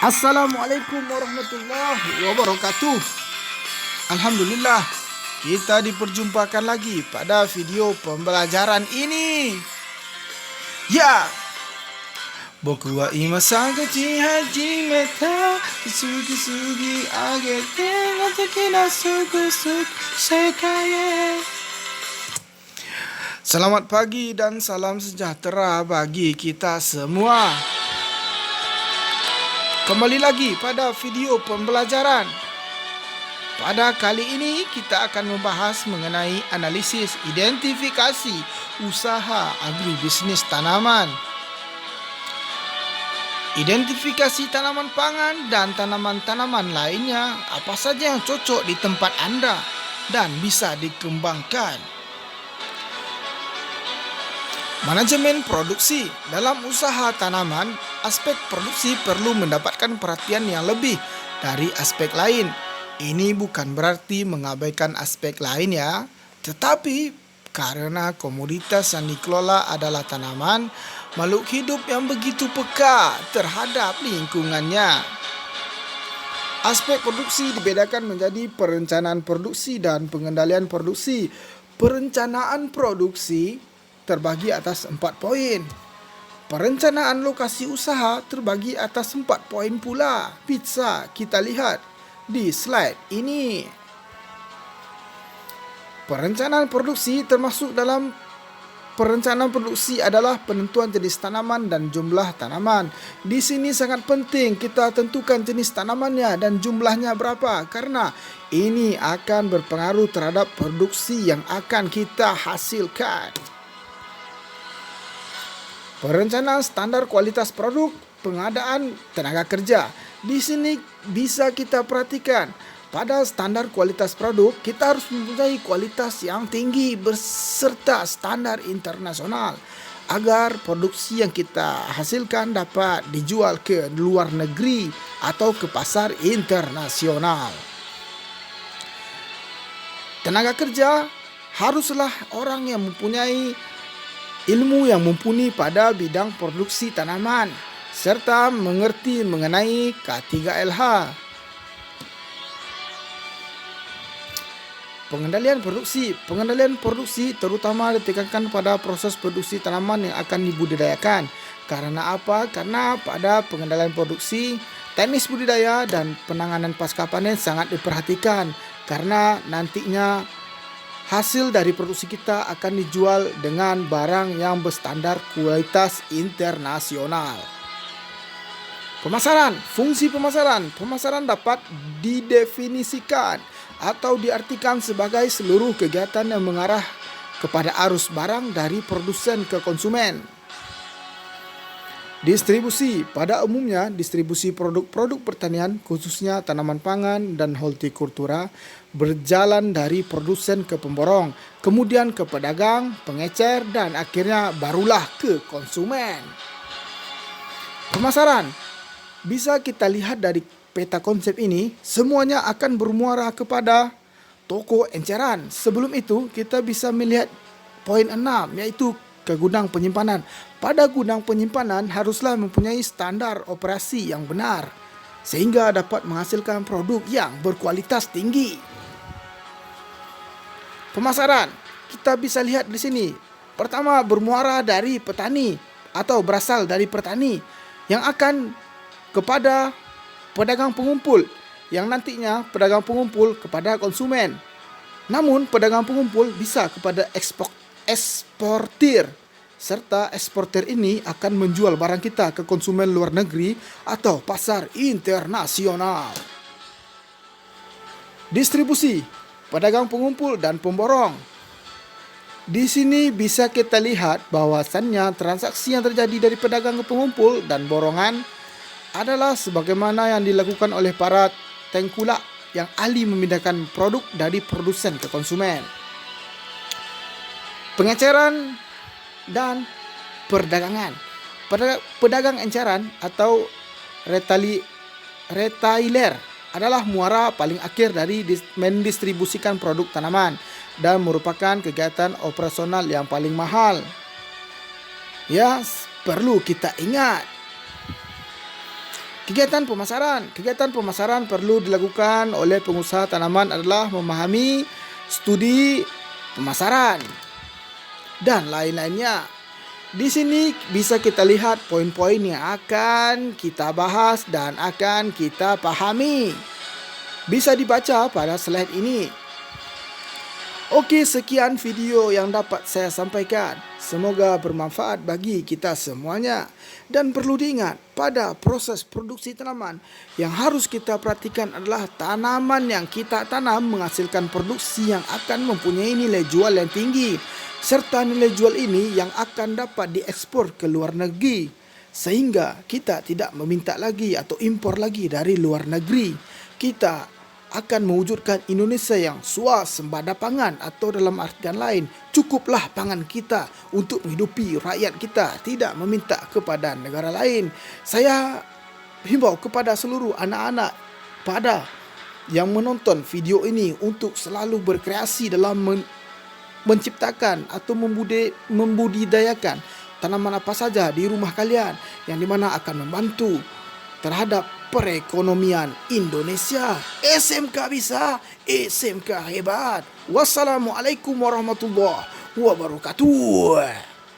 Assalamualaikum warahmatullahi wabarakatuh. Alhamdulillah, kita diperjumpakan lagi pada video pembelajaran ini. Ya, boku wa ima sangachi hajimeta sugi agete natsuki na suku sekai. Selamat pagi dan salam sejahtera bagi kita semua. Kembali lagi pada video pembelajaran. Pada kali ini kita akan membahas mengenai analisis identifikasi usaha agribisnis tanaman. Identifikasi tanaman pangan dan tanaman-tanaman lainnya apa saja yang cocok di tempat Anda dan bisa dikembangkan. Manajemen produksi. Dalam usaha tanaman, aspek produksi perlu mendapatkan perhatian yang lebih dari aspek lain. Ini bukan berarti mengabaikan aspek lain ya, tetapi karena komoditas yang dikelola adalah tanaman, makhluk hidup yang begitu peka terhadap lingkungannya. Aspek produksi dibedakan menjadi perencanaan produksi dan pengendalian produksi. Perencanaan produksi terbagi atas 4 poin. Perencanaan lokasi usaha terbagi atas 4 poin pula. Bisa kita lihat di slide ini. Perencanaan produksi termasuk dalam perencanaan produksi adalah penentuan jenis tanaman dan jumlah tanaman. Di sini sangat penting kita tentukan jenis tanamannya dan jumlahnya berapa, karena ini akan berpengaruh terhadap produksi yang akan kita hasilkan. Perencanaan standar kualitas produk, pengadaan tenaga kerja. Di sini bisa kita perhatikan, pada standar kualitas produk kita harus mempunyai kualitas yang tinggi beserta standar internasional agar produksi yang kita hasilkan dapat dijual ke luar negeri atau ke pasar internasional. Tenaga kerja haruslah orang yang mempunyai ilmu yang mumpuni pada bidang produksi tanaman serta mengerti mengenai K3LH. Pengendalian produksi terutama ditekankan pada proses produksi tanaman yang akan dibudidayakan. Karena apa? Karena pada pengendalian produksi, teknis budidaya dan penanganan pasca panen sangat diperhatikan, karena nantinya hasil dari produksi kita akan dijual dengan barang yang berstandar kualitas internasional. Pemasaran, fungsi pemasaran. Pemasaran dapat didefinisikan atau diartikan sebagai seluruh kegiatan yang mengarah kepada arus barang dari produsen ke konsumen. Distribusi, pada umumnya distribusi produk-produk pertanian khususnya tanaman pangan dan hortikultura berjalan dari produsen ke pemborong, kemudian ke pedagang, pengecer, dan akhirnya barulah ke konsumen. Pemasaran, bisa kita lihat dari peta konsep ini, semuanya akan bermuara kepada toko enceran. Sebelum itu kita bisa melihat poin 6, yaitu ke gudang penyimpanan. Pada gudang penyimpanan haruslah mempunyai standar operasi yang benar sehingga dapat menghasilkan produk yang berkualitas tinggi. Pemasaran, kita bisa lihat di sini. Pertama, bermuara dari petani atau berasal dari petani yang akan kepada pedagang pengumpul, yang nantinya pedagang pengumpul kepada konsumen. Namun pedagang pengumpul bisa kepada eksportir, serta eksportir ini akan menjual barang kita ke konsumen luar negeri atau pasar internasional. Distribusi, pedagang pengumpul dan pemborong. Di sini bisa kita lihat bahwasannya transaksi yang terjadi dari pedagang ke pengumpul dan borongan adalah sebagaimana yang dilakukan oleh para tengkulak yang ahli memindahkan produk dari produsen ke konsumen. Pengeceran dan perdagangan. Pedagang enceran atau retailer adalah muara paling akhir dari mendistribusikan produk tanaman dan merupakan kegiatan operasional yang paling mahal. Ya, perlu kita ingat. Kegiatan pemasaran. Kegiatan pemasaran perlu dilakukan oleh pengusaha tanaman adalah memahami studi pemasaran dan lain-lainnya. Di sini bisa kita lihat poin-poin yang akan kita bahas dan akan kita pahami. Bisa dibaca pada slide ini. Oke, sekian video yang dapat saya sampaikan. Semoga bermanfaat bagi kita semuanya. Dan perlu diingat, pada proses produksi tanaman, yang harus kita perhatikan adalah tanaman yang kita tanam menghasilkan produksi yang akan mempunyai nilai jual yang tinggi. Serta nilai jual ini yang akan dapat diekspor ke luar negeri. Sehingga kita tidak meminta lagi atau impor lagi dari luar negeri. Kita akan mewujudkan Indonesia yang swasembada pangan, atau dalam artian lain, cukuplah pangan kita untuk menghidupi rakyat kita, tidak meminta kepada negara lain. Saya himbau kepada seluruh anak-anak pada yang menonton video ini untuk selalu berkreasi dalam menciptakan atau membudidayakan tanaman apa saja di rumah kalian, yang dimana akan membantu terhadap perekonomian Indonesia. SMK bisa, SMK hebat. Wassalamualaikum warahmatullahi wabarakatuh.